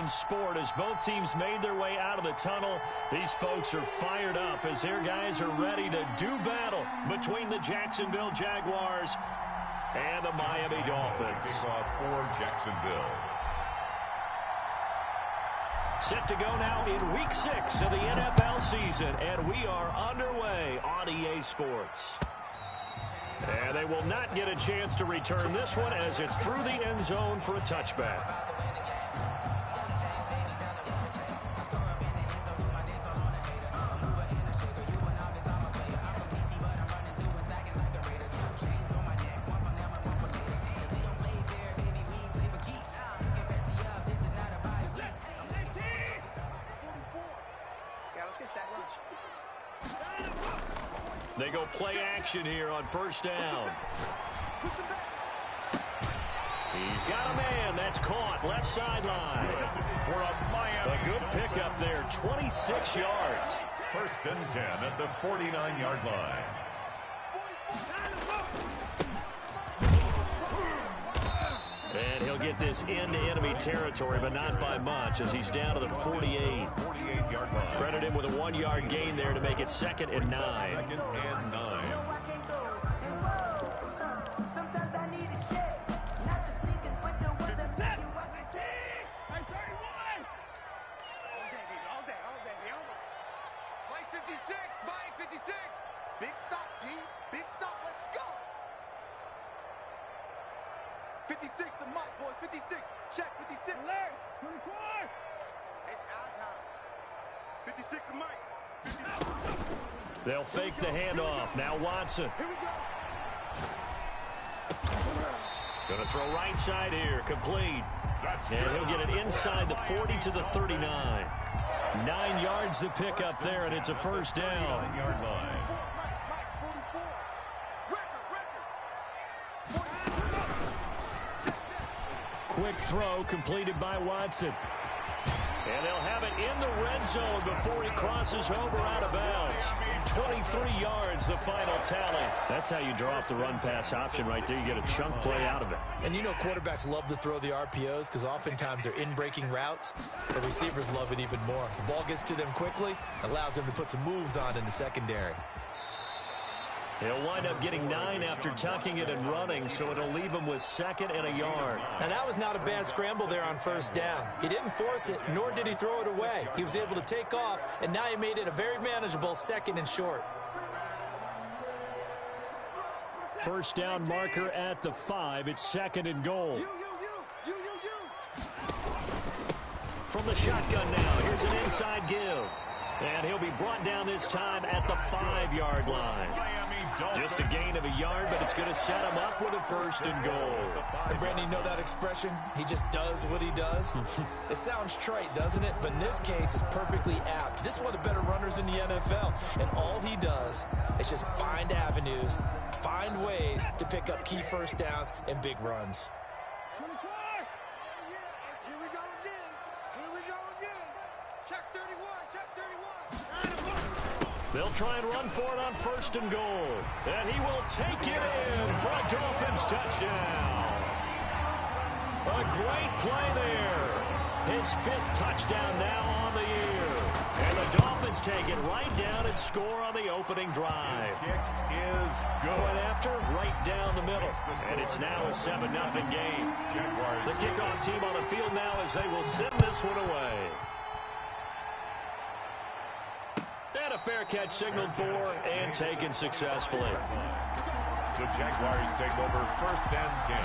in sport as both teams made their way out of the tunnel. These folks are fired up as their guys are ready to do battle between the Jacksonville Jaguars and the Miami Dolphins. Kickoff for Jacksonville. Set to go now in Week 6 of the NFL season, and we are underway on EA Sports. And they will not get a chance to return this one as it's through the end zone for a touchback. They go play action here on first down. He's got a man. That's caught left sideline. A good pickup there, 26 yards. First and 10 at the 49-yard line. And he'll get this into enemy territory, but not by much as he's down to the 48. 48-yard line. Credit him with a 1-yard gain there to make it 2nd and 9. 2nd and 9. Big stop, G. Big stop. Let's go. 56 to Mike, boys. 56. Check 56. Larry. 24. It's our time. 56 to Mike. They'll fake the handoff. Now Watson. Here we go. Going to throw right side here. Complete. And he'll get it inside the 40 to the 39. 9 yards to pick up there, and it's a first down. 9-yard line. Quick throw completed by Watson. And they'll have it in the red zone before he crosses over out of bounds. 23 yards, the final tally. That's how you draw up the run-pass option right there. You get a chunk play out of it. And you know quarterbacks love to throw the RPOs because oftentimes they're in-breaking routes. The receivers love it even more. The ball gets to them quickly, allows them to put some moves on in the secondary. He'll wind up getting 9 after tucking it and running, so it'll leave him with 2nd and a yard. Now, that was not a bad scramble there on first down. He didn't force it, nor did he throw it away. He was able to take off, and now he made it a very manageable 2nd and short. First down marker at the 5. It's 2nd and goal. From the shotgun now, here's an inside give. And he'll be brought down this time at the 5-yard line. Just a gain of a yard, but it's going to set him up with a 1st and goal. And Brandon, you know that expression? He just does what he does? It sounds trite, doesn't it? But in this case, it's perfectly apt. This is one of the better runners in the NFL. And all he does is just find avenues, find ways to pick up key first downs and big runs. Here we go again. Here we go again. Check 31. Check 31. They'll try and run for it on 1st and goal. And he will take it in for a Dolphins touchdown. A great play there. His 5th touchdown now on the year. And the Dolphins take it right down and score on the opening drive. His kick is good. Point after, right down the middle. And it's now a 7-0 game. Jaguars. The kickoff team on the field now as they will send this one away. And a fair catch signaled for and taken successfully. The Jaguars take over 1st and 10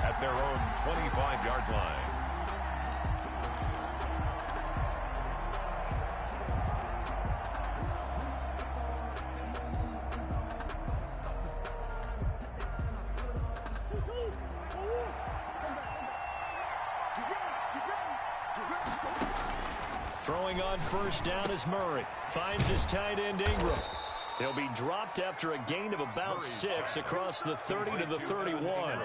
at their own 25-yard line. Throwing on first down is Murray. Finds his tight end Ingram. He'll be dropped after a gain of about 6 across the 30 to the 31.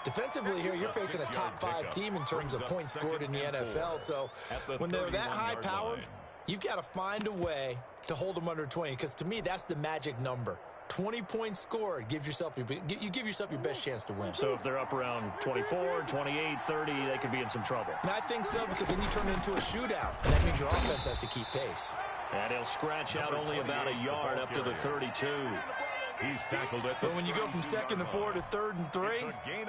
Defensively here, you're facing a top-5 team in terms of points scored in the NFL. So when they're that high-powered, you've got to find a way to hold them under 20, because to me, that's the magic number. 20-point score, you give yourself your best chance to win. So if they're up around 24, 28, 30, they could be in some trouble. And I think so, because then you turn it into a shootout, and that means your offense has to keep pace. And he'll scratch out only about a yard up to the 32. He's tackled it. But when you go from 2nd and 4 to 3rd and 3,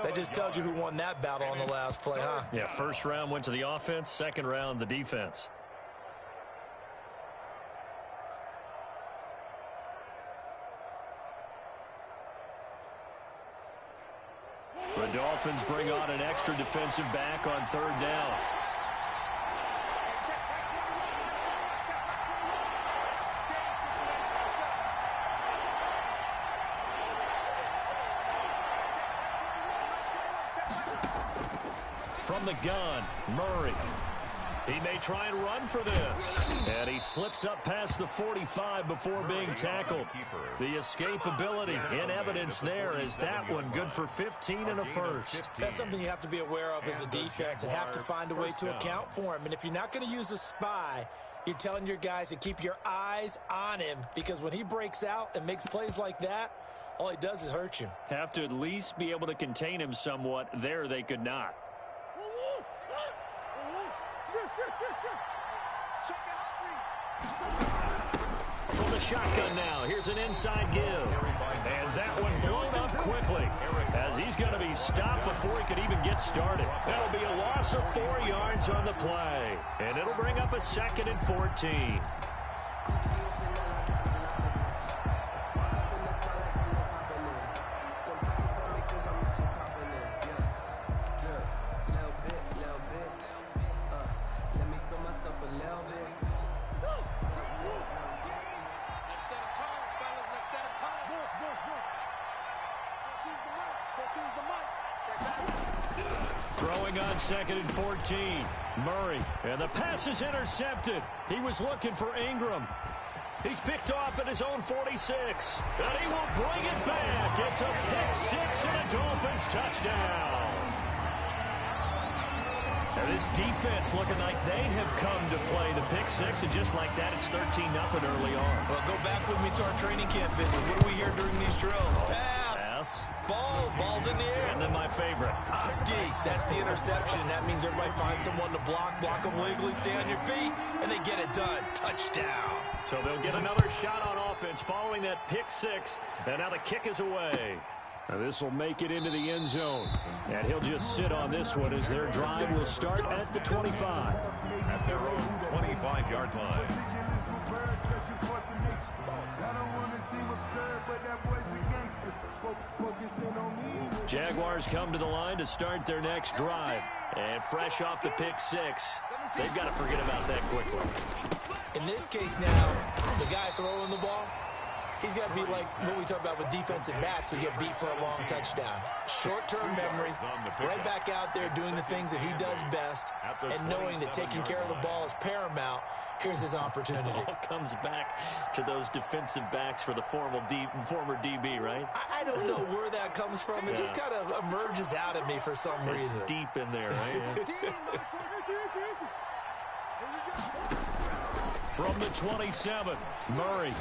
that just tells you who won that battle on the last play, huh? Yeah, first round went to the offense, second round the defense. The Dolphins bring on an extra defensive back on 3rd down. From the gun, Murray. He may try and run for this. And he slips up past the 45 before being tackled. The escapability in evidence there is that one good for 15 and a first. That's something you have to be aware of as a defense and have to find a way to account for him. And if you're not going to use a spy, you're telling your guys to keep your eyes on him, because when he breaks out and makes plays like that, all he does is hurt you. Have to at least be able to contain him somewhat. There they could not. From the shotgun now, here's an inside give. And that one blown up quickly, as he's going to be stopped before he could even get started. That'll be a loss of 4 yards on the play. And it'll bring up a 2nd and 14. Throwing on 2nd and 14. Murray. And the pass is intercepted. He was looking for Ingram. He's picked off at his own 46. And he will bring it back. It's a pick 6 and a Dolphins touchdown. And this defense looking like they have come to play the pick 6. And just like that, it's 13-0 early on. Well, go back with me to our training camp visit. What do we hear during these drills? Pass. Ball's in the air. And then my favorite. Oski, that's the interception. That means everybody finds someone to block them legally, stay on your feet, and they get it done. Touchdown. So they'll get another shot on offense following that pick 6, and now the kick is away. Now this will make it into the end zone, and he'll just sit on this one as their drive will start at the 25. At their own 25-yard line. Jaguars come to the line to start their next drive. And fresh off the pick 6, they've got to forget about that quickly. In this case now, the guy throwing the ball, he's got to be like what we talk about with defensive backs who get beat for a long touchdown. Short-term memory, right back out there doing the things that he does best, and knowing that taking care of the ball is paramount. Here's his opportunity. It all comes back to those defensive backs for the former DB, right? I don't know where that comes from. It just kind of emerges out of me for some reason. It's deep in there, right? From the 27, Murray.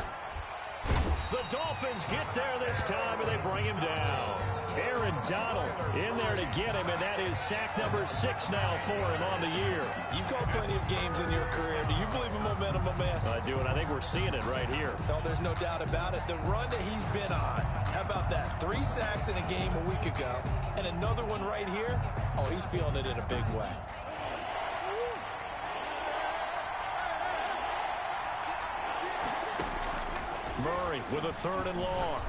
The Dolphins get there this time, and they bring him down. Aaron Donald in there to get him, and that is sack number 6 now for him on the year. You've called plenty of games in your career. Do you believe in momentum, my man? I do, and I think we're seeing it right here. No, there's no doubt about it. The run that he's been on, how about that? 3 sacks in a game a week ago, and another one right here. Oh, he's feeling it in a big way. Murray with a 3rd and long.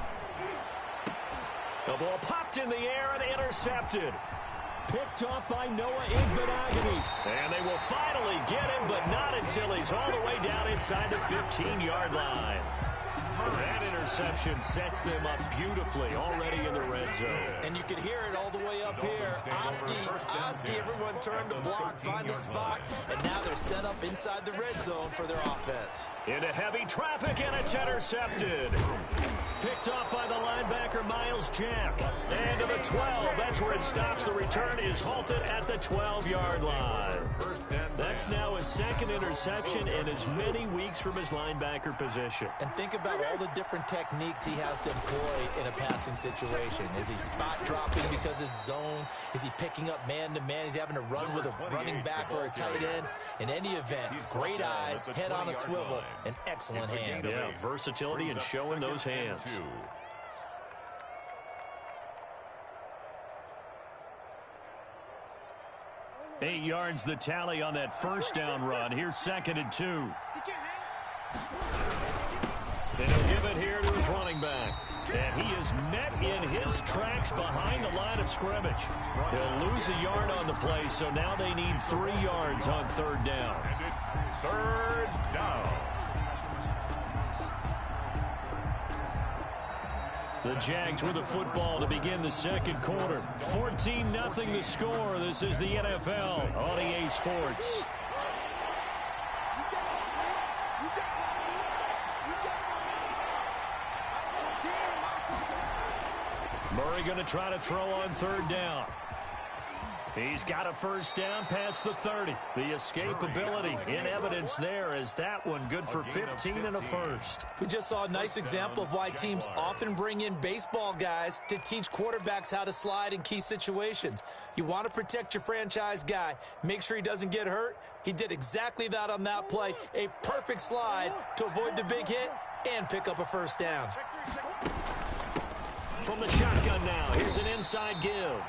The ball popped in the air and intercepted. Picked off by Noah Igbenogany. And they will finally get him, but not until he's all the way down inside the 15-yard line. That interception sets them up beautifully already in the red zone. And you can hear it all the way up here. Oski, everyone turned to block, find a spot, and now they're set up inside the red zone for their offense. Into heavy traffic, and it's intercepted. Picked off by the linebacker, Miles Jack. And to the 12, that's where it stops. The return is halted at the 12-yard line. That's That's now his second interception in as many weeks from his linebacker position. And think about all the different techniques he has to employ in a passing situation. Is he spot dropping because it's zone? Is he picking up man-to-man? Is he having to run with a running back or a tight end? In any event, great eyes, head on a swivel, and excellent hands. Yeah, versatility and showing those hands. 8 yards the tally on that first down run. Here's 2nd and 2. And he'll give it here to his running back. And he is met in his tracks behind the line of scrimmage. He'll lose a yard on the play, so now they need 3 yards on 3rd down. And it's 3rd down. The Jags with the football to begin the 2nd quarter. 14-0 the score. This is the NFL on EA Sports. Murray going to try to throw on 3rd down. He's got a first down past the 30. The escapability in evidence there as that one good for 15 and a first. We just saw a nice example of why teams often bring in baseball guys to teach quarterbacks how to slide in key situations. You want to protect your franchise guy. Make sure he doesn't get hurt. He did exactly that on that play. A perfect slide to avoid the big hit and pick up a first down. From the shotgun now, here's an inside give.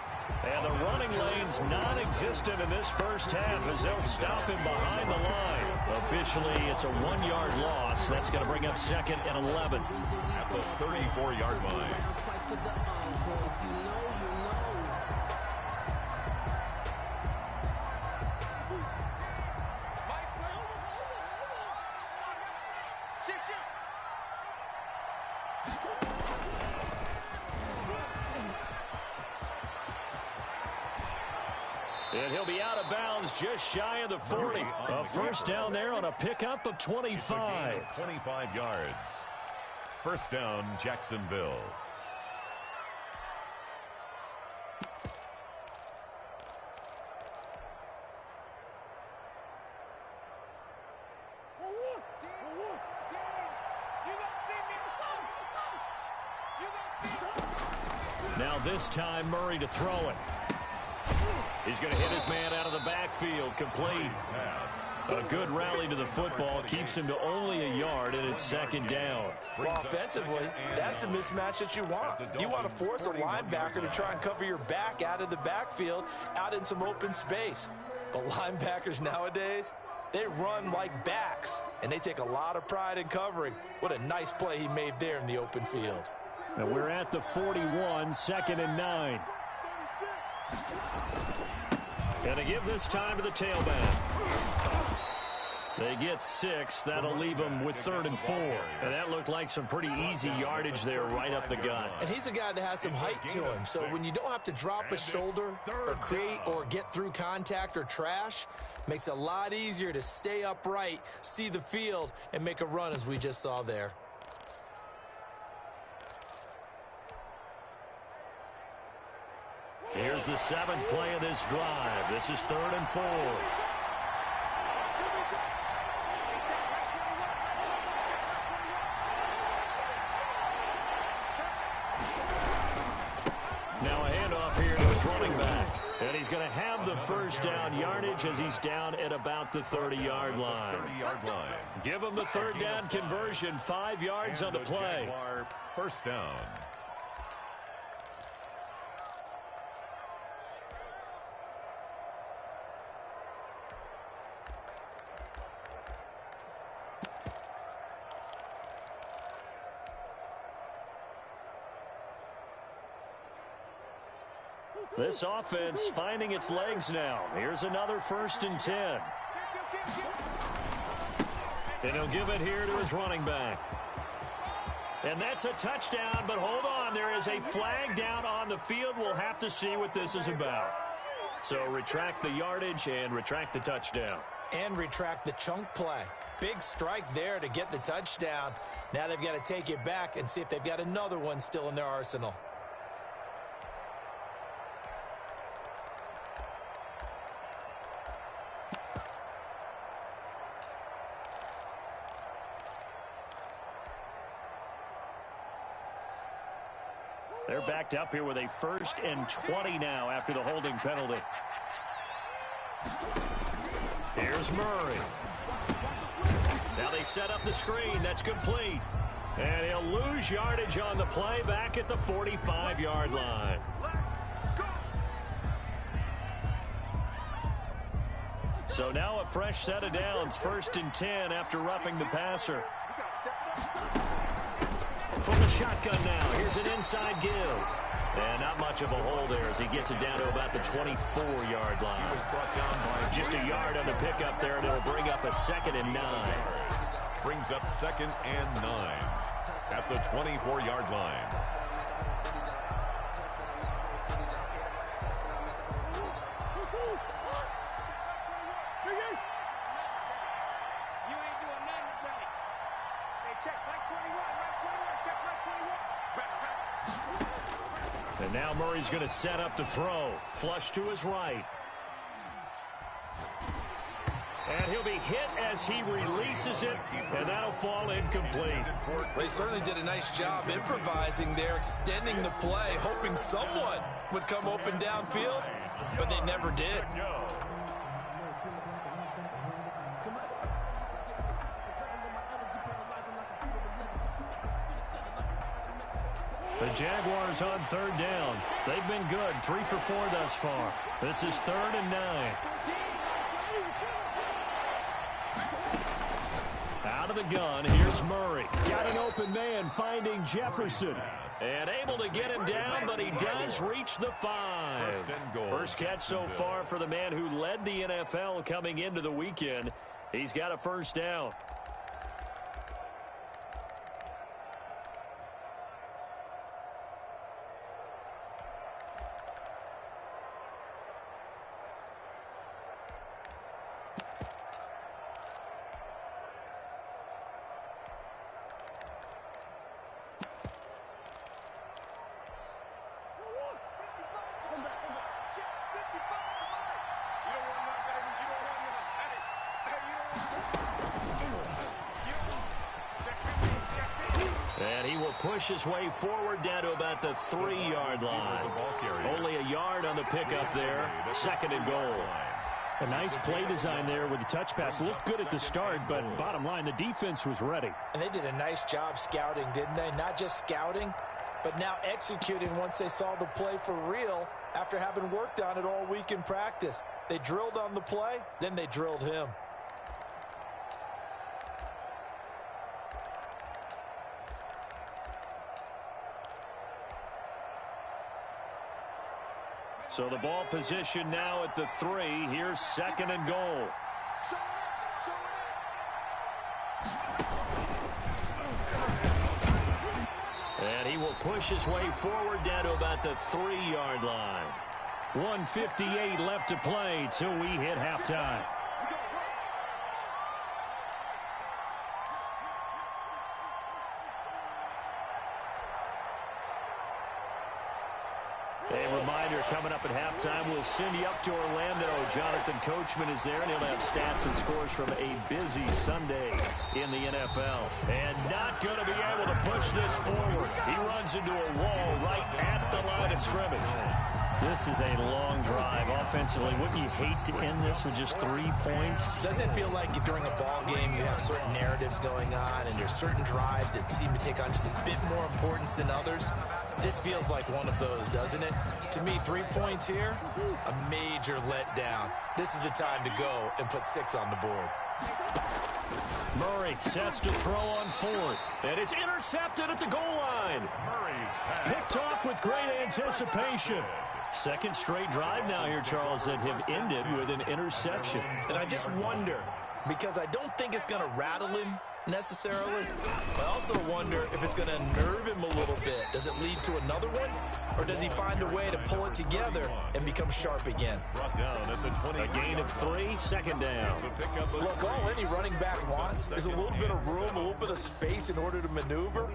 And the running lane's non-existent in this first half as they'll stop him behind the line. Officially, it's a 1-yard loss. That's going to bring up 2nd and 11. At the 34-yard line. And he'll be out of bounds just shy of the 40. A first down there on a pickup of 25. 25 yards. First down, Jacksonville. Now this time, Murray to throw it. He's going to hit his man out of the backfield, complete. A good rally to the football, keeps him to only a yard, and it's 2nd down. Well, offensively, that's the mismatch that you want. You want to force a linebacker to try and cover your back out of the backfield, out in some open space. But linebackers nowadays, they run like backs, and they take a lot of pride in covering. What a nice play he made there in the open field. And we're at the 41, 2nd and 9. And to give this time to the tailback. They get 6. That'll leave them with 3rd and 4. And that looked like some pretty easy yardage there right up the gut. And he's a guy that has some height to him. So when you don't have to drop a shoulder or create or get through contact or trash, makes it a lot easier to stay upright, see the field, and make a run as we just saw there. Here's the 7th play of this drive. This is 3rd and 4. Now a handoff here to his running back. And he's going to have the first down yardage as he's down at about the 30-yard line. 30-yard line. Give him the 3rd down conversion. 5 yards on the play. Jaguar first down. This offense finding its legs now. Here's another 1st and 10. And he'll give it here to his running back. And that's a touchdown, but hold on. There is a flag down on the field. We'll have to see what this is about. So retract the yardage and retract the touchdown. And retract the chunk play. Big strike there to get the touchdown. Now they've got to take it back and see if they've got another one still in their arsenal. they're backed up here with a 1st and 20 now after the holding penalty. Here's Murray. Now they set up the screen. That's complete. And he'll lose yardage on the play back at the 45-yard line. So now a fresh set of downs, 1st and 10 after roughing the passer. From the shotgun now, here's an inside give. And not much of a hole there as he gets it down to about the 24-yard line. Just a yard on the pickup there, and it'll bring up a 2nd and 9. Brings up 2nd and 9 at the 24-yard line. You ain't doing nothing today. Hey, check right 21, right 21, check right 21. And now Murray's going to set up to throw. Flush to his right. And he'll be hit as he releases it, and that'll fall incomplete. Well, they certainly did a nice job improvising there, extending the play, hoping someone would come open downfield, but they never did. The Jaguars on 3rd down. They've been good, 3 for 4 thus far. This is 3rd and 9. Out of the gun, here's Murray. Got an open man finding Jefferson. And able to get him down, but he does reach the 5. First catch so far for the man who led the NFL coming into the weekend. He's got a 1st down. And he will push his way forward down to about the 3-yard line. Only a yard on the pickup there. 2nd and goal. A nice play design there with the touch pass. Looked good at the start, but bottom line, the defense was ready. And they did a nice job scouting, didn't they? Not just scouting, but now executing once they saw the play for real after having worked on it all week in practice. They drilled on the play, then they drilled him. So the ball position now at the 3. Here's 2nd and goal. And he will push his way forward down to about the 3-yard line. 1:58 left to play till we hit halftime. A reminder, coming up at halftime, we'll send you up to Orlando. Jonathan Coachman is there, and he'll have stats and scores from a busy Sunday in the NFL. And not going to be able to push this forward. He runs into a wall right at the line of scrimmage. This is a long drive offensively. Wouldn't you hate to end this with just 3 points? Doesn't it feel like during a ball game you have certain narratives going on and there's certain drives that seem to take on just a bit more importance than others? This feels like one of those, doesn't it? To me, 3 points here, a major letdown. This is the time to go and put 6 on the board. Murray sets to throw on 4th, and it's intercepted at the goal line. Picked off with great anticipation. Second straight drive now here, Charles, that have ended with an interception. And I just wonder, because I don't think it's going to rattle him necessarily, I also wonder if it's going to nerve him a little bit. Does it lead to another one? Or does he find a way to pull it together and become sharp again? A gain of 3, 2nd down. Look, all any running back wants is a little bit of room, a little bit of space in order to maneuver.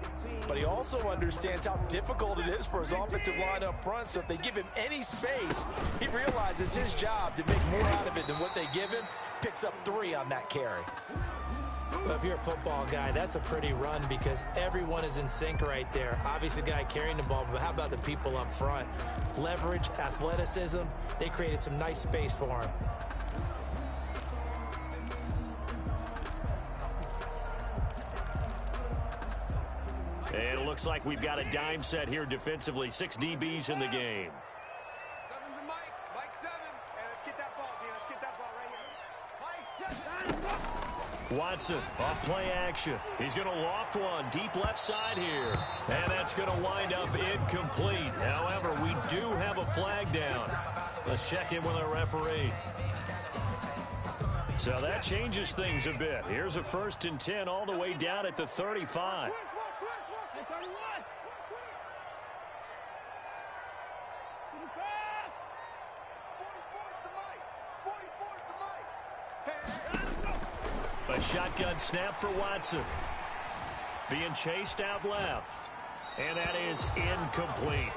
But he also understands how difficult it is for his offensive line up front. So if they give him any space, he realizes his job to make more out of it than what they give him. Picks up 3 on that carry. Well, if you're a football guy, that's a pretty run because everyone is in sync right there. Obviously, the guy carrying the ball, but how about the people up front? Leverage, athleticism, they created some nice space for him. And it looks like we've got a dime set here defensively. 6 DBs in the game. Seven's a Mike. Mike 7. And let's get that ball, D. Let's get that ball right here. Mike 7. Watson, off play action. He's going to loft one deep left side here. And that's going to wind up incomplete. However, we do have a flag down. Let's check in with our referee. So that changes things a bit. Here's a 1st and 10 all the way down at the 35. A shotgun snap for Watson. Being chased out left. And that is incomplete.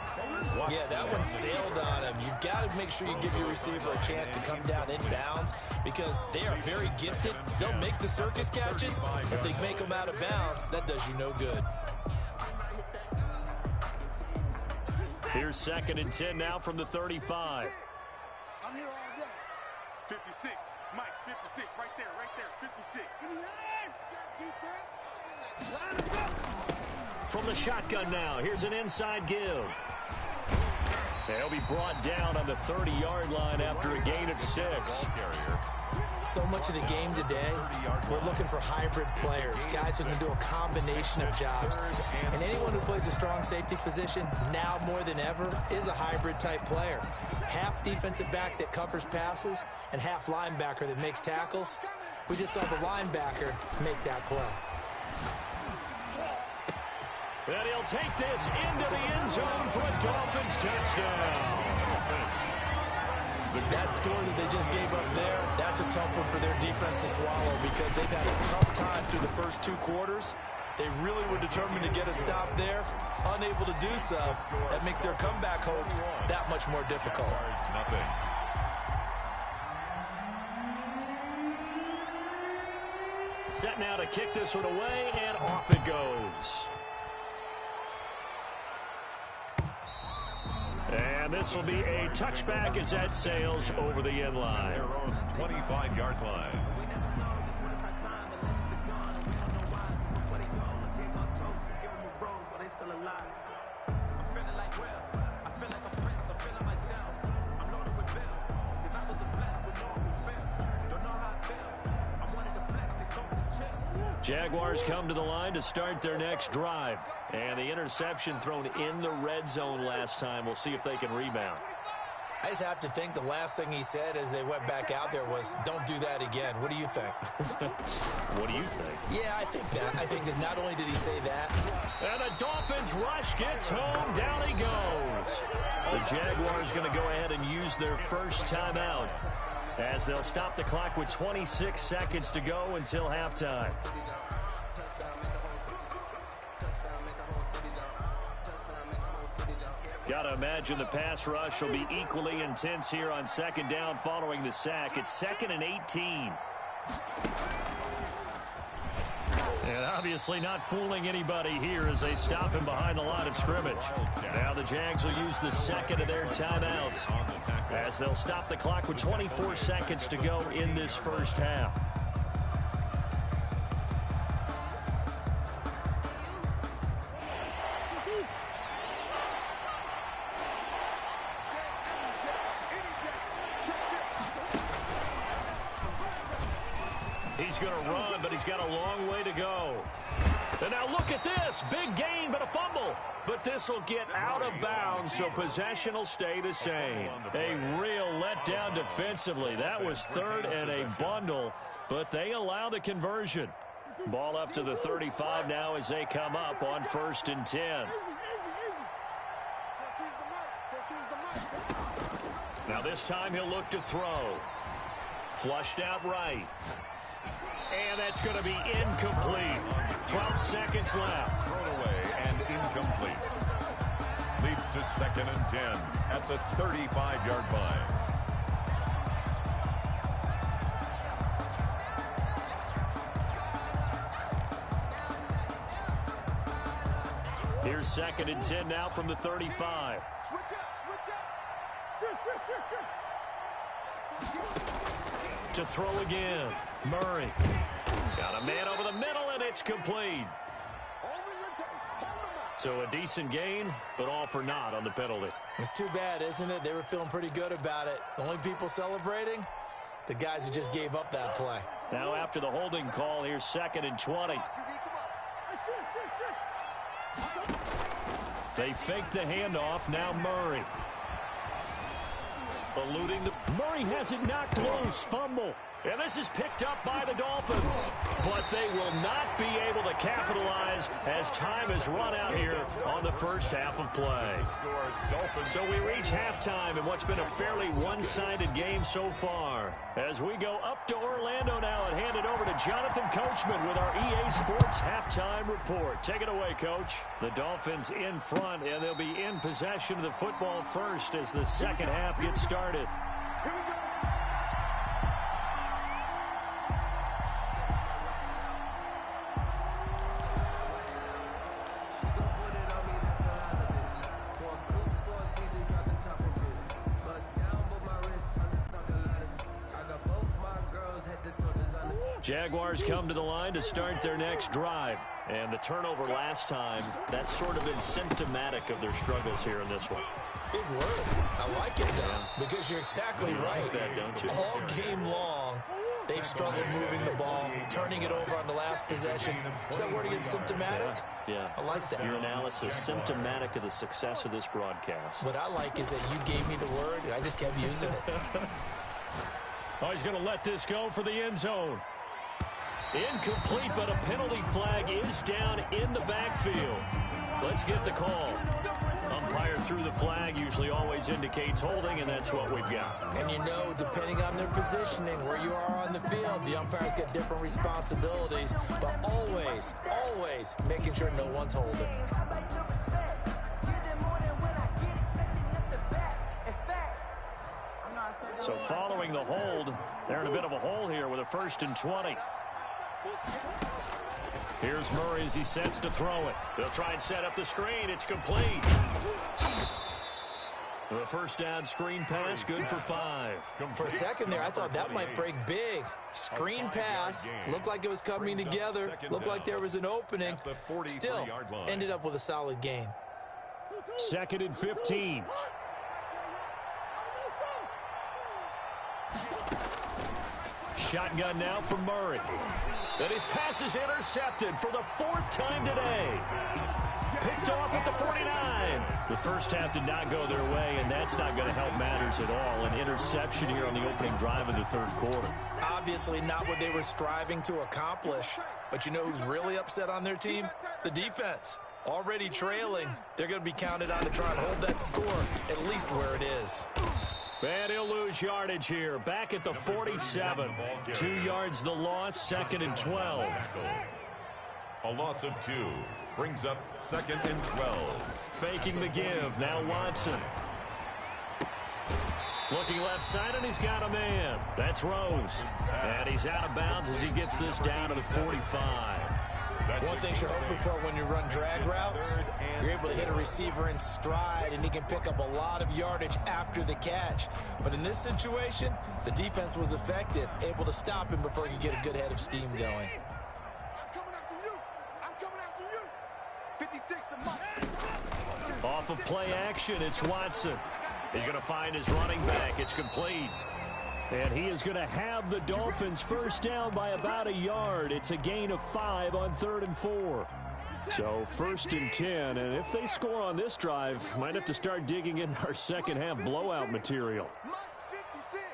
Yeah, that one sailed on him. You've got to make sure you give your receiver a chance to come down inbounds because they are very gifted. They'll make the circus catches, but they make them out of bounds. That does you no good. Here's 2nd and 10 now from the 35. I'm here all day. 56. Mike, 56. Right there, 56. From the shotgun now, here's an inside give. They'll be brought down on the 30-yard line after a gain of 6. So much of the game today, we're looking for hybrid players, guys who can do a combination of jobs. And anyone who plays a strong safety position, now more than ever, is a hybrid type player. Half defensive back that covers passes and half linebacker that makes tackles. We just saw the linebacker make that play. And he'll take this into the end zone for a Dolphins touchdown. That score that they just gave up there, that's a tough one for their defense to swallow because they've had a tough time through the first 2 quarters. They really were determined to get a stop there. Unable to do so, that makes their comeback hopes that much more difficult. Set now to kick this one away, and off it goes. And this will be a touchback as that sails over the end line. Their own 25-yard line. Jaguars come to the line to start their next drive. And the interception thrown in the red zone last time. We'll see if they can rebound. I just have to think the last thing he said as they went back out there was, don't do that again. What do you think? What do you think? Yeah, I think that. I think that not only did he say that. And the Dolphins rush gets home. Down he goes. The Jaguars going to go ahead and use their first timeout as they'll stop the clock with 26 seconds to go until halftime. Got to imagine the pass rush will be equally intense here on 2nd down following the sack. It's 2nd and 18. And obviously not fooling anybody here as they stop him behind the line of scrimmage. Now the Jags will use the second of their timeouts as they'll stop the clock with 24 seconds to go in this first half. He's going to run, but he's got a long way to go. And now look at this. Big gain, but a fumble. But this will get out of bounds, so possession will stay the same. A real letdown defensively. That was 3rd and a bundle, but they allow the conversion. Ball up to the 35 now as they come up on 1st and 10. Now this time he'll look to throw. Flushed out right. And that's going to be incomplete. 12 seconds left. Thrown away and incomplete. Leads to 2nd and 10 at the 35-yard line. Here's 2nd and 10 now from the 35. Switch up, switch up. To throw again. Murray. Got a man over the middle, and it's complete. So a decent gain, but all for naught on the penalty. It's too bad, isn't it? They were feeling pretty good about it. The only people celebrating, the guys who just gave up that play. Now after the holding call, here's 2nd and 20. They fake the handoff. Now Murray. Eluding the... Murray has it knocked loose. Fumble. And this is picked up by the Dolphins. But they will not be able to capitalize as time has run out here on the first half of play. So we reach halftime in what's been a fairly one-sided game so far. As we go up to Orlando now and hand it over to Jonathan Coachman with our EA Sports halftime report. Take it away, Coach. The Dolphins in front, and they'll be in possession of the football first as the second half gets started. Jaguars come to the line to start their next drive. And the turnover last time, that's sort of been symptomatic of their struggles here in this one. Big word. I like it, though, because you're exactly right. Like that, don't you? All game long, they've struggled moving the ball, turning it over on the last possession. Is that word again, symptomatic? Yeah. I like that. Your analysis, symptomatic of the success of this broadcast. What I like is that you gave me the word, and I just kept using it. Oh, he's going to let this go for the end zone. Incomplete, but a penalty flag is down in the backfield. Let's get the call. Umpire threw the flag, usually always indicates holding, and that's what we've got. And you know, depending on their positioning, where you are on the field, the umpire's got different responsibilities, but always, always making sure no one's holding. So following the hold, they're in a bit of a hole here with a 1st and 20. Here's Murray as he sets to throw it. They'll try and set up the screen. It's complete. The first down screen pass, good for 5. For a second there, I thought that might break big. Screen pass, looked like it was coming together, looked like there was an opening. Still, ended up with a solid gain. 2nd and 15. Shotgun now for Murray. And his pass is intercepted for the 4th time today. Picked off at the 49. The first half did not go their way, and that's not going to help matters at all. An interception here on the opening drive of the 3rd quarter. Obviously not what they were striving to accomplish. But you know who's really upset on their team? The defense. Already trailing. They're going to be counted on to try and hold that score at least where it is. And he'll lose yardage here. Back at the 47. 2 yards the loss, 2nd and 12. A loss of 2 brings up 2nd and 12. Faking the give. Now Watson. Looking left side, and he's got a man. That's Rose. And he's out of bounds as he gets this down to the 45. One thing you're hoping for when you run drag routes, you're able to hit a receiver in stride, and he can pick up a lot of yardage after the catch. But in this situation, the defense was effective, able to stop him before he could get a good head of steam going. I'm coming after you. I'm coming after you. 56, the Mike. Off of play action, it's Watson. He's going to find his running back. It's complete. And he is going to have the Dolphins first down by about a yard. It's a gain of 5 on 3rd and 4. So 1st and 10, and if they score on this drive, might have to start digging in our second half blowout material. Mike's 56.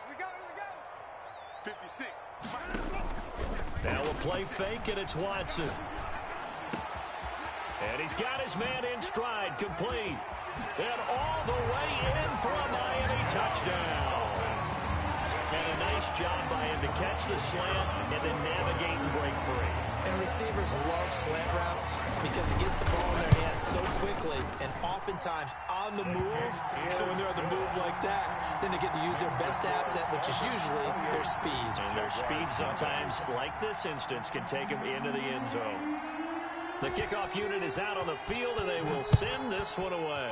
We go. 56. Now we'll play fake, and it's Watson. And he's got his man in stride, complete. And all the way in for a Miami touchdown. And a nice job by him to catch the slant and then navigate and break free. And receivers love slant routes because it gets the ball in their hands so quickly and oftentimes on the move. So when they're on the move like that, then they get to use their best asset, which is usually their speed. And their speed sometimes, like this instance, can take them into the end zone. The kickoff unit is out on the field, and they will send this one away.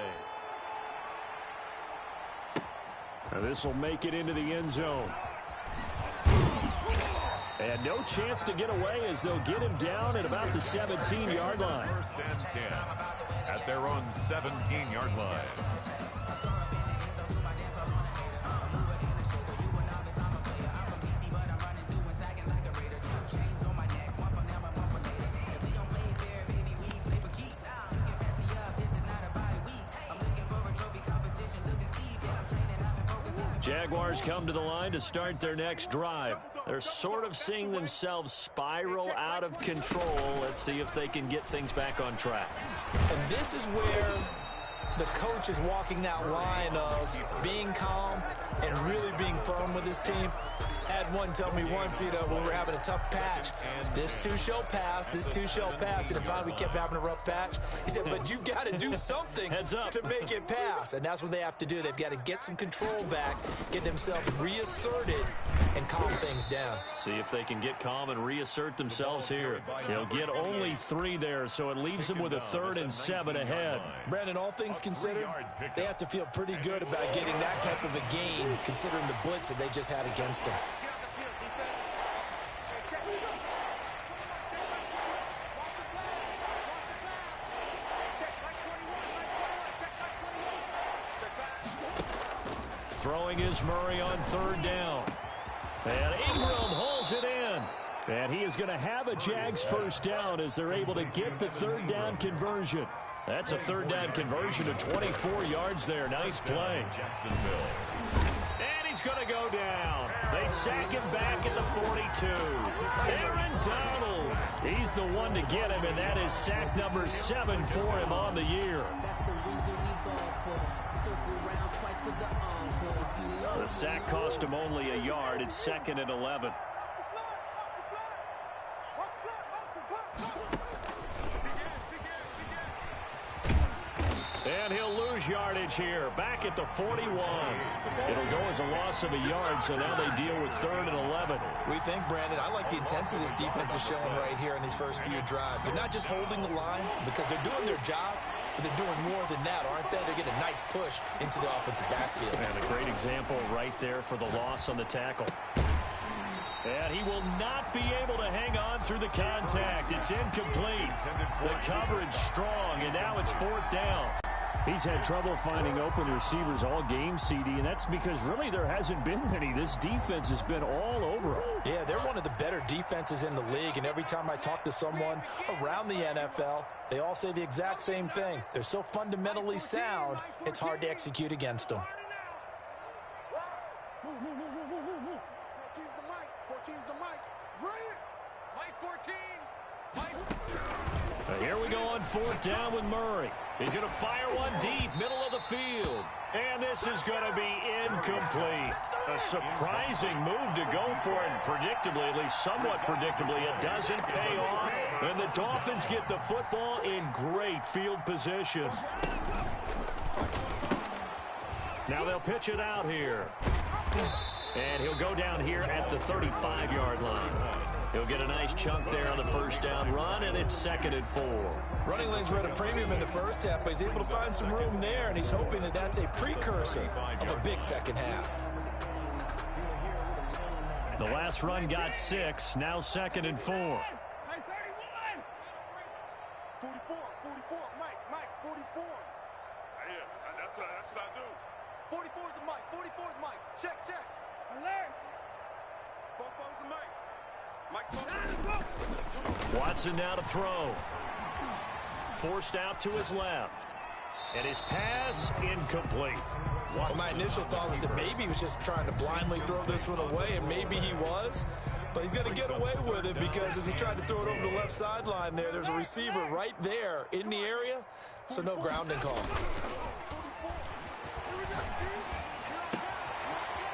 This will make it into the end zone. And no chance to get away as they'll get him down at about the 17-yard line. First and 10 at their own 17-yard line. Jaguars come to the line to start their next drive. They're sort of seeing themselves spiral out of control. Let's see if they can get things back on track. And this is where the coach is walking that line of being calm and really being firm with his team. I had one tell me once, when we were having a tough patch, this too shall pass, this too shall pass. And finally we kept having a rough patch. He said, but you've got to do something to make it pass. And that's what they have to do. They've got to get some control back, get themselves reasserted, and calm things down. See if they can get calm and reassert themselves here. They'll get only 3 there, so it leaves them with a 3rd and 7 ahead. Brandon, all things considered, they have to feel pretty good about getting that type of a game, considering the blitz that they just had against them. Throwing is Murray on 3rd down. And Ingram holds it in. And he is going to have a Jags first down as they're able to get the 3rd down conversion. That's a 3rd down conversion of 24 yards there. Nice play. And he's going to go down. They sack him back at the 42. Aaron Donald. He's the one to get him, and that is sack number 7 for him on the year. The sack cost him only a yard. It's 2nd and 11. And he'll lose yardage here. Back at the 41. It'll go as a loss of a yard, so now they deal with 3rd and 11. We think, Brandon, I like the intensity this defense is showing right here in these first few drives. They're not just holding the line because they're doing their job, but they're doing more than that, aren't they? They're getting a nice push into the offensive backfield. And a great example right there for the loss on the tackle. And he will not be able to hang on through the contact. It's incomplete. The coverage strong, and now it's 4th down. He's had trouble finding open receivers all game, CD, and that's because really there hasn't been many. This defense has been all over him. Yeah, they're one of the better defenses in the league, and every time I talk to someone around the NFL, they all say the exact same thing. They're so fundamentally sound, it's hard to execute against them. 14's the mic. 14's the mic. Brilliant. Mike 14. Here we go on 4th down with Murray. He's going to fire one deep, middle of the field. And this is going to be incomplete. A surprising move to go for it. Predictably, at least somewhat predictably, it doesn't pay off. And the Dolphins get the football in great field position. Now they'll pitch it out here. And he'll go down here at the 35-yard line. He'll get a nice chunk there on the first down run, and it's 2nd and 4. Running lanes were at a premium in the first half, but he's able to find some room there, and he's hoping that that's a precursor of a big second half. The last run got 6, now 2nd and 4. Hey, 31. 44, Mike, 44. Yeah, that's what I do. 44 is the Mike, 44 is Mike. Check. Alert. 44 is the Mike. Watson now to throw. Forced out to his left. And his pass incomplete. Well, my initial thought was that maybe he was just trying to blindly throw this one away, and maybe he was. But he's going to get away with it because as he tried to throw it over the left sideline there's a receiver right there in the area, so no grounding call.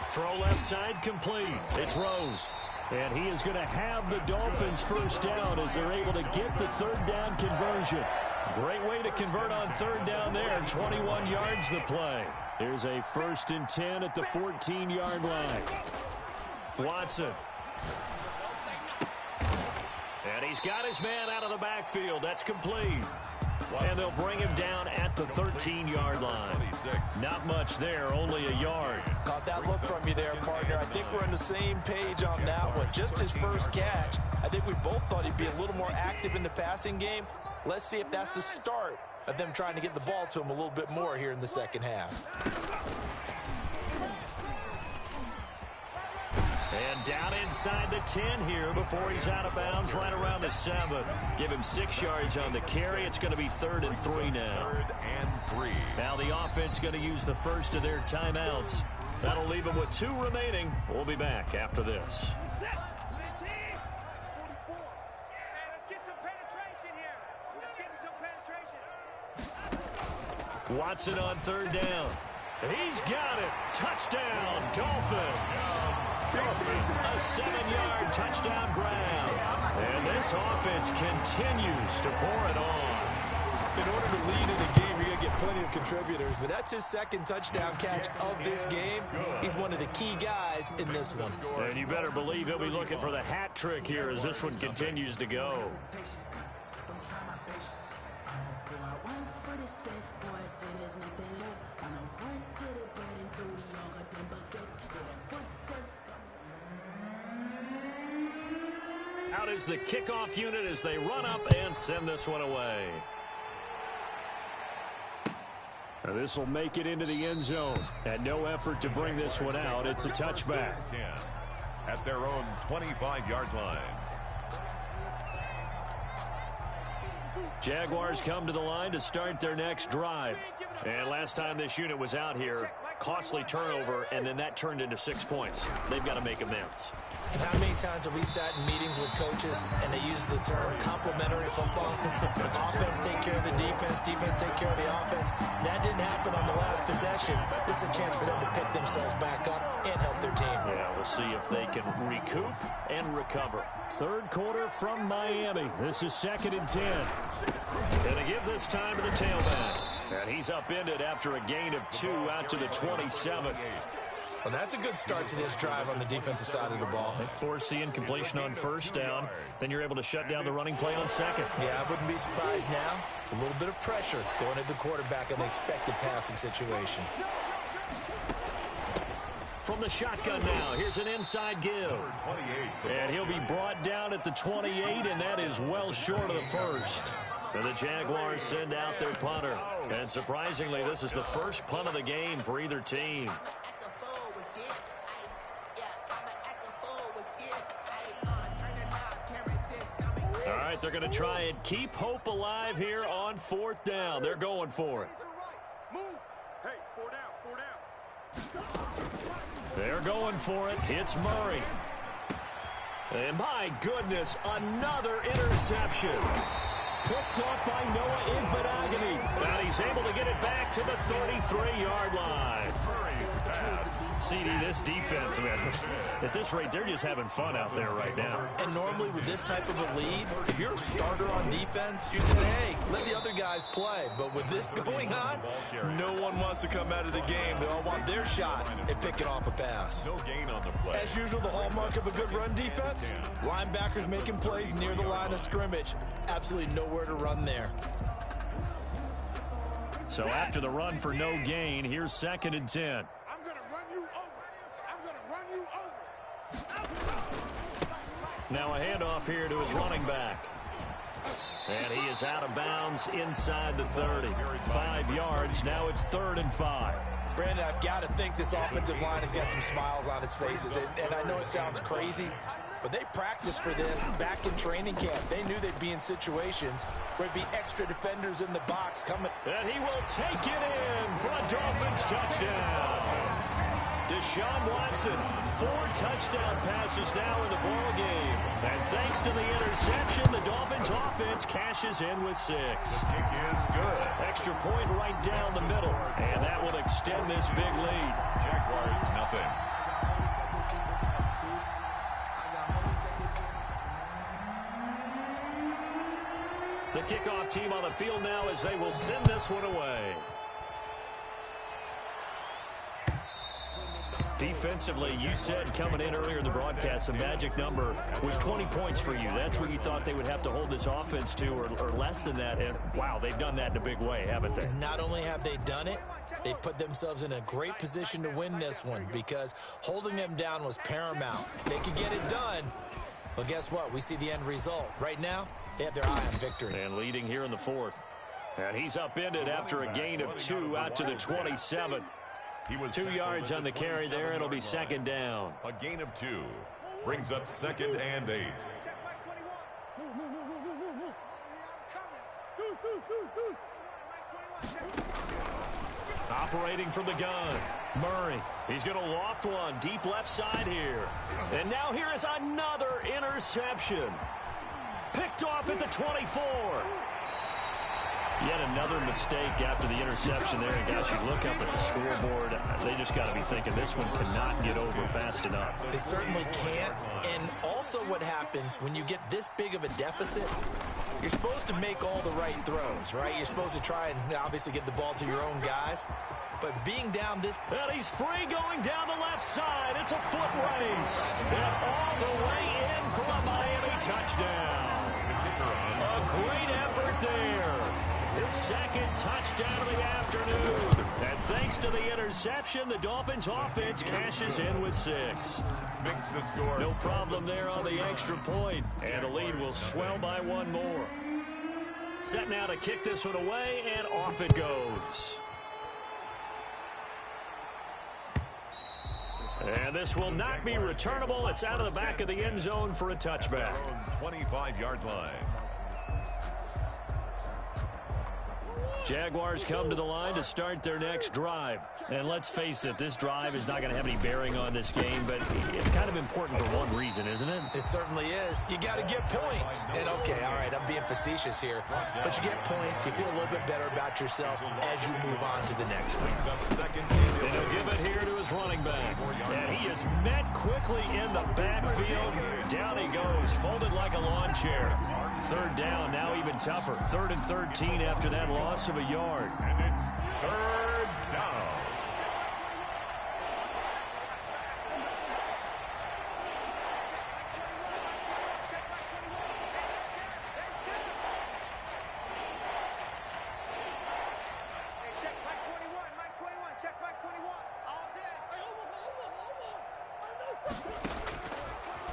Throw left side complete. It's Rose. And he is going to have the Dolphins first down as they're able to get the 3rd down conversion. Great way to convert on 3rd down there. 21 yards the play. Here's a 1st and 10 at the 14-yard line. Watson. And He's got his man out of the backfield. That's complete. And they'll bring him down at the 13-yard line. Not much there, only a yard. Caught that look from you there, partner. I think we're on the same page on that one. Just his first catch. I think we both thought he'd be a little more active in the passing game. Let's see if that's the start of them trying to get the ball to him a little bit more here in the second half. And down inside the 10 here before he's out of bounds, right around the 7. Give him 6 yards on the carry. It's going to be 3rd and 3 now. 3rd and 3. Now the offense going to use the first of their timeouts. That'll leave them with 2 remaining. We'll be back after this. Watson on 3rd down. He's got it. Touchdown, Dolphins. A 7-yard touchdown grab. And this offense continues to pour it on. In order to lead in a game, you're going to get plenty of contributors, but that's his 2nd touchdown catch of this game. He's one of the key guys in this one. And you better believe he'll be looking for the hat trick here as this one continues to go. Out is the kickoff unit as they run up and send this one away. Now this will make it into the end zone. And no effort to bring this one out. It's a touchback. At their own 25-yard line. Jaguars come to the line to start their next drive. And last time this unit was out here, costly turnover, and then that turned into 6 points. They've got to make amends. And how many times have we sat in meetings with coaches and they use the term complementary football? Offense take care of the defense, defense take care of the offense. That didn't happen on the last possession. This is a chance for them to pick themselves back up and help their team. Yeah, we'll see if they can recoup and recover. 3rd quarter from Miami. This is 2nd and 10. Gonna give this time to the tailback. And he's upended after a gain of 2 out to the 27. Well, that's a good start to this drive on the defensive side of the ball. They force the incompletion on 1st down. Then you're able to shut down the running play on 2nd. Yeah, I wouldn't be surprised now. A little bit of pressure going at the quarterback in an expected passing situation. From the shotgun now, here's an inside give. And he'll be brought down at the 28, and that is well short of the 1st. And the Jaguars send out their punter. And surprisingly, this is the first punt of the game for either team. All right, they're going to try and keep hope alive here on 4th down. They're going for it. Move. Hey, 4 down, 4 down. They're going for it. It's Murray. And my goodness, another interception. Picked up by Noah Igbenogany. And he's able to get it back to the 33-yard line. CD, this defense, man, at this rate, they're just having fun out there right now. And normally with this type of a lead, if you're a starter on defense, you're saying, hey, let the other guys play. But with this going on, no one wants to come out of the game. They all want their shot at picking off a pass. No gain on the play. As usual, the hallmark of a good run defense, linebackers making plays near the line of scrimmage. Absolutely nowhere to run there. So after the run for no gain, here's 2nd and 10. Now a handoff here to his running back. And he is out of bounds inside the 30. 5 yards. Now it's 3rd and 5. Brandon, I've got to think this offensive line has got some smiles on its faces. And I know it sounds crazy, but they practiced for this back in training camp. They knew they'd be in situations where there'd be extra defenders in the box coming. And he will take it in for a Dolphins touchdown. Deshaun Watson, 4 touchdown passes now in the ball game. And thanks to the interception, the Dolphins offense cashes in with 6. The kick is good. Extra point right down the middle. And that will extend this big lead. Jaguars, nothing. The kickoff team on the field now as they will send this one away. Defensively, you said coming in earlier in the broadcast, the magic number was 20 points for you. That's what you thought they would have to hold this offense to, or less than that. And, wow, they've done that in a big way, haven't they? Not only have they done it, they put themselves in a great position to win this one because holding them down was paramount. If they could get it done, well, guess what? We see the end result. Right now, they have their eye on victory. And leading here in the fourth. And he's upended after a gain of 2 out to the 27. He was 2 yards on the carry there. It'll be second down. A gain of 2 brings up 2nd and 8. Operating from the gun, Murray. He's going to loft one deep left side here. And now here is another interception. Picked off at the 24. Yet another mistake after the interception there. And guys, you look up at the scoreboard, they just got to be thinking this one cannot get over fast enough. It certainly can't. And also what happens when you get this big of a deficit, you're supposed to make all the right throws, right? You're supposed to try and obviously get the ball to your own guys. But being down this... And he's free going down the left side. It's a foot race. And all the way in for a Miami touchdown. A great effort there. His second touchdown of the afternoon. And thanks to the interception, the Dolphins offense cashes in with 6. Makes the score. No problem there on the extra point. And the lead will swell by 1 more. Set now to kick this one away, and off it goes. And this will not be returnable. It's out of the back of the end zone for a touchback. 25-yard line. Jaguars come to the line to start their next drive. And let's face it, this drive is not going to have any bearing on this game, but it's kind of important for one reason, isn't it? It certainly is. You got to get points. And, okay, all right, I'm being facetious here. But you get points, you feel a little bit better about yourself as you move on to the next one. And he'll give it here to his running back. And he is met quickly in the backfield. Down he goes, folded like a lawn chair. Third down, now even tougher. 3rd and 13 after that loss of a yard. And it's 3rd down.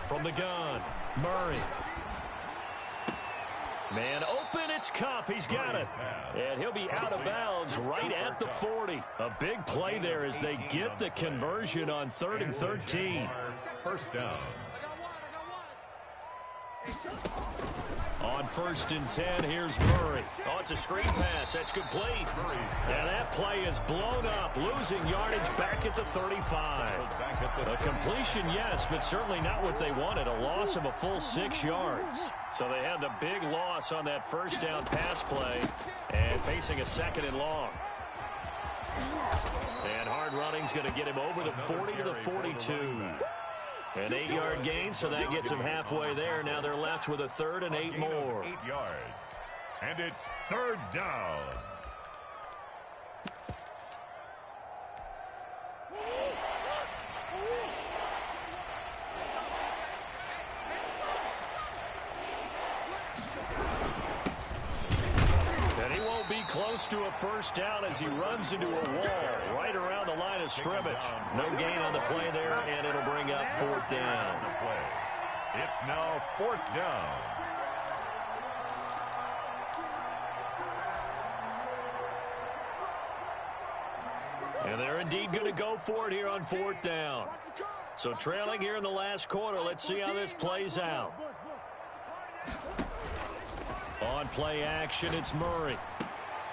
From the gun, Murray. Man open, it's Cup. He's got it. And he'll be out of bounds right at the 40. A big play there as they get the conversion on 3rd and 13. First down. On 1st and 10, here's Murray. Oh, it's a screen pass. That's complete. And that play is blown up, losing yardage back at the 35. A completion, yes, but certainly not what they wanted. A loss of a full 6 yards. So they had the big loss on that first down pass play and facing a 2nd and long. And hard running's going to get him over the 40 to the 42. An 8-yard gain, so that gets them halfway there. Now they're left with a 3rd and 8 more. 8 yards. And it's 3rd down. And he won't be close to a first down as he runs into a wall right around the line of scrimmage. No gain on the play there, and it'll bring up 4th down. It's now 4th down. And they're indeed going to go for it here on 4th down. So trailing here in the last quarter, let's see how this plays out. On play action, it's Murray.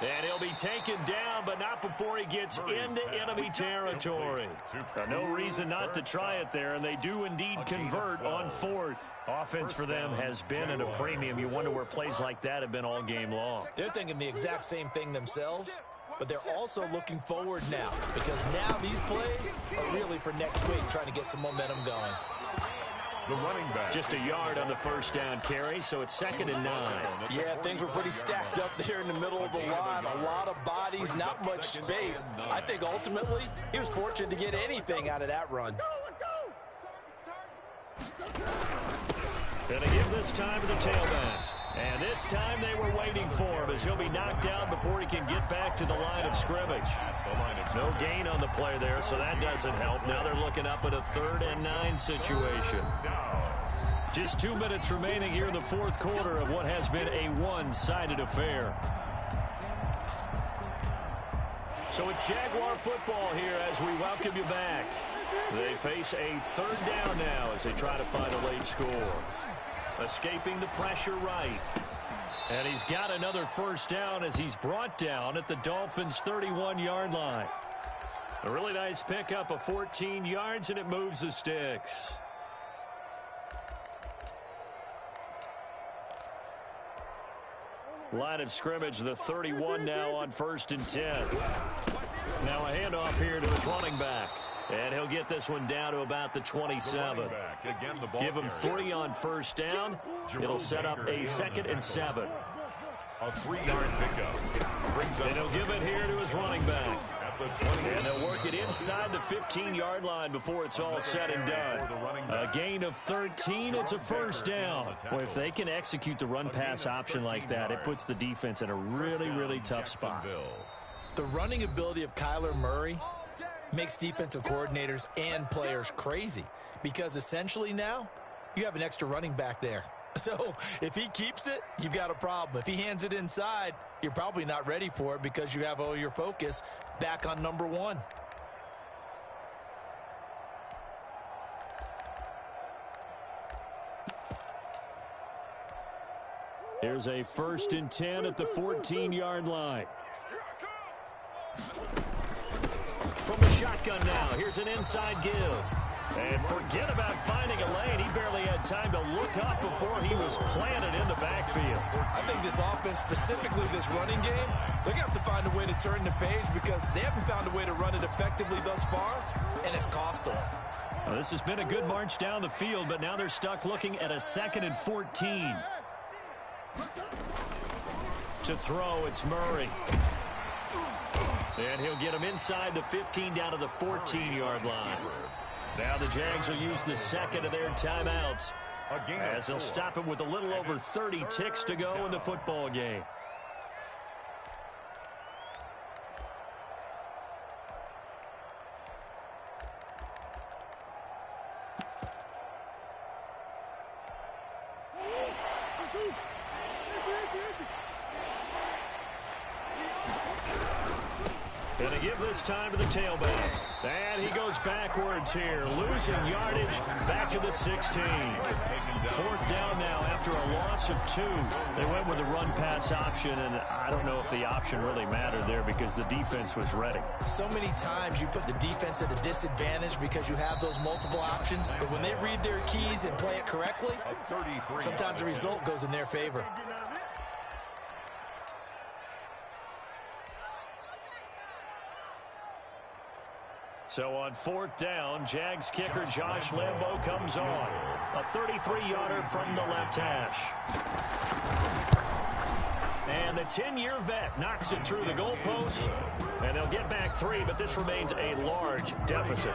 And he'll be taken down, but not before he gets into enemy territory. No reason not to try it there, and they do indeed convert on 4th. Offense for them has been at a premium. You wonder where plays like that have been all game long. They're thinking the exact same thing themselves, but they're also looking forward now because now these plays are really for next week, trying to get some momentum going. the running back. Just a yard on the first down carry, so it's 2nd and 9. Yeah, things were pretty stacked up there in the middle of the line. A lot of bodies, not much space. I think ultimately he was fortunate to get anything out of that run. Gonna give this time to the tailback. And this time they were waiting for him as he'll be knocked down before he can get back to the line of scrimmage. No gain on the play there, so that doesn't help. Now they're looking up at a 3rd and 9 situation. Just 2 minutes remaining here in the 4th quarter of what has been a one-sided affair. So it's Jaguar football here as we welcome you back. They face a 3rd down now as they try to find a late score. Escaping the pressure right. And he's got another first down as he's brought down at the Dolphins' 31-yard line. A really nice pickup of 14 yards, and it moves the sticks. Line of scrimmage, the 31 now on 1st and 10. Now a handoff here to his running back. And he'll get this one down to about the 27. Give him 3 on first down. It'll set up a 2nd and 7. A 3-yard pickup. And he'll give it here to his running back. And they'll work it inside the 15-yard line before it's all said and done. A gain of 13. It's a first down. Well, if they can execute the run-pass option like that, it puts the defense in a really, really tough spot. The running ability of Kyler Murray makes defensive coordinators and players crazy because essentially now you have an extra running back there. So if he keeps it, you've got a problem. If he hands it inside, you're probably not ready for it because you have all your focus back on number 1. Here's a 1st and 10 at the 14-yard line. From the shotgun now, here's an inside give. And forget about finding a lane. He barely had time to look up before he was planted in the backfield. I think this offense, specifically this running game, they're going to have to find a way to turn the page because they haven't found a way to run it effectively thus far, and it's cost them. Well, this has been a good march down the field, but now they're stuck looking at a 2nd and 14. To throw, it's Murray. And he'll get him inside the 15 down to the 14-yard line. Now the Jags will use the 2nd of their timeouts as they'll stop him with a little over 30 ticks to go in the football game. Gonna give this time to the tailback. And he goes backwards here, losing yardage back to the 16. 4th down now after a loss of 2. They went with the run-pass option, and I don't know if the option really mattered there because the defense was ready. So many times you put the defense at a disadvantage because you have those multiple options, but when they read their keys and play it correctly, sometimes the result goes in their favor. So on 4th down, Jags kicker Josh Lambo comes on. A 33-yarder from the left hash. And the 10-year vet knocks it through the goalpost. And they'll get back 3, but this remains a large deficit.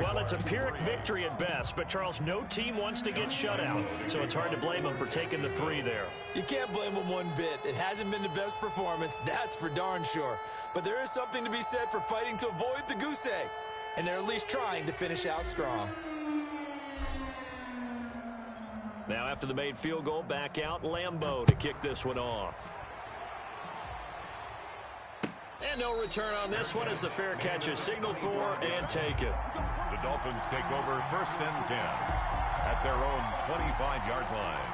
Well, it's a Pyrrhic victory at best, but, Charles, no team wants to get shut out, so it's hard to blame them for taking the 3 there. You can't blame them one bit. It hasn't been the best performance, that's for darn sure. But there is something to be said for fighting to avoid the goose egg, and they're at least trying to finish out strong. Now, after the made field goal, back out Lambo to kick this one off. And no return on this one as the fair catch is signaled for and taken. The Dolphins take over 1st and 10 at their own 25-yard line.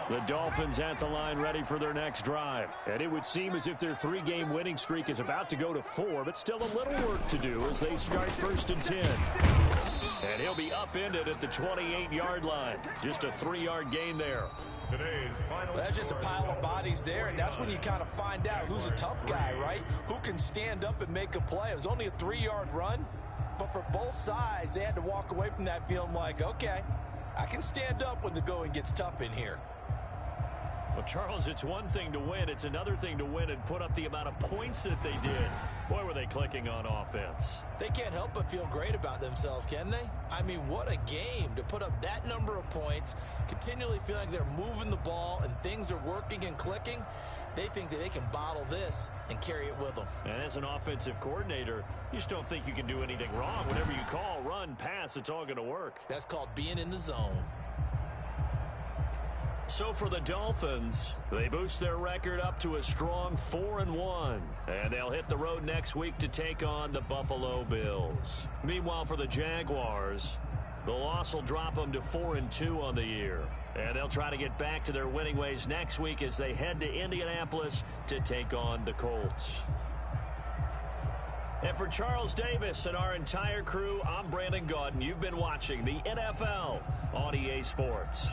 The Dolphins at the line ready for their next drive. And it would seem as if their 3-game winning streak is about to go to 4, but still a little work to do as they start 1st and 10. And he'll be upended at the 28-yard line. Just a 3-yard gain there. Well, that's just a pile of bodies there, and that's when you kind of find out who's a tough guy, right? Who can stand up and make a play. It was only a 3-yard run, But for both sides, they had to walk away from that feeling like, okay, I can stand up when the going gets tough in here. Well, Charles, it's one thing to win. It's another thing to win and put up the amount of points that they did. Boy, were they clicking on offense. They can't help but feel great about themselves, can they? I mean, what a game to put up that number of points, continually feeling they're moving the ball and things are working and clicking. They think that they can bottle this and carry it with them. And as an offensive coordinator, you just don't think you can do anything wrong. Whatever you call, run, pass, it's all going to work. That's called being in the zone. So for the Dolphins, they boost their record up to a strong 4-1. And they'll hit the road next week to take on the Buffalo Bills. Meanwhile, for the Jaguars, the loss will drop them to 4-2 on the year. And they'll try to get back to their winning ways next week as they head to Indianapolis to take on the Colts. And for Charles Davis and our entire crew, I'm Brandon Gaudin. You've been watching the NFL on EA Sports.